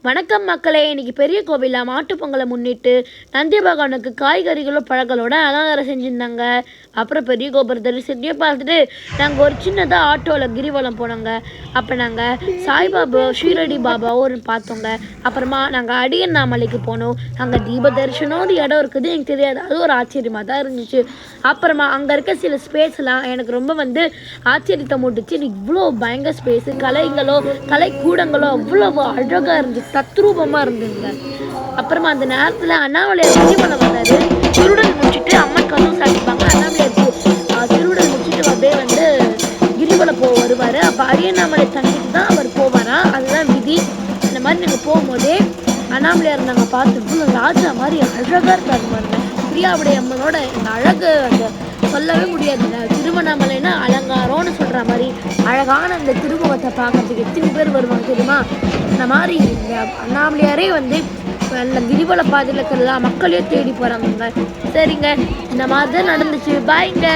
வணக்கம் மக்களே. இன்னைக்கு பெரிய கோவிலில் மாட்டுப் பொங்கலை முன்னிட்டு நந்தி பகவானுக்கு காய்கறிகளும் பழங்களோட அலங்காரம் செஞ்சுருந்தாங்க. அப்புறம் பெரிய கோபுரத்தை தரிசனத்தையும் பார்த்துட்டு நாங்கள் ஒரு சின்னதாக ஆட்டோவில் கிரிவலம் போனோங்க. அப்போ நாங்கள் சாய்பாபா ஷீரடி பாபாவும் பார்த்தோங்க. அப்புறமா நாங்கள் அடியண்ணாமலைக்கு போனோம். அங்கே தீப தரிசனம் இடம் இருக்குது, எனக்கு தெரியாது. அது ஒரு ஆச்சரியமாக தான் இருந்துச்சு. அப்புறமா அங்கே இருக்க சில ஸ்பேஸ்லாம் எனக்கு ரொம்ப ஆச்சரியத்தை மூட்டுச்சு. இவ்வளோ பயங்கர ஸ்பேஸு, கலைக்கூடங்களோ அவ்வளோ அழகாக இருந்துச்சு, தத்ரூபமாக இருந்ததுங்க. அப்புறமா அந்த நேரத்தில் அண்ணாமலையார் கிரிவலம் வந்தார். திருடல் முடிச்சுட்டு அம்மன் கதவு சாட்டிப்பாங்க. அண்ணாமலையாருக்கு திருடல் முடிச்சுட்டு அப்படியே கிரிவலம் வருவார். அப்போ அரியண்ணாமலை தங்கிட்டு தான் அவர் போவாராம். அதுதான் விதி. இந்த மாதிரி நாங்கள் போகும்போதே அண்ணாமலையார் நாங்கள் பார்த்துட்டு ராஜா மாதிரி அழகாக இருக்காரு பாருங்க. பிரியாவுடைய அம்மனோட இந்த அழகு அந்த சொல்லவே முடியாதுங்க. திருவண்ணாமலைன்னா அலங்காரம்னு சொல்கிற மாதிரி அழகான அந்த திருமுகத்தை பார்க்கறதுக்கு எத்தனை பேர் வருவாங்க தெரியுமா? இந்த மாதிரி இந்த அண்ணாமலையாரே நல்ல கிரிவல பாதையில் இருக்கிறதா மக்களையே தேடி போகிறாங்க. சரிங்க, இந்த மாதிரி தான் நடந்துச்சு. பாய்ங்க.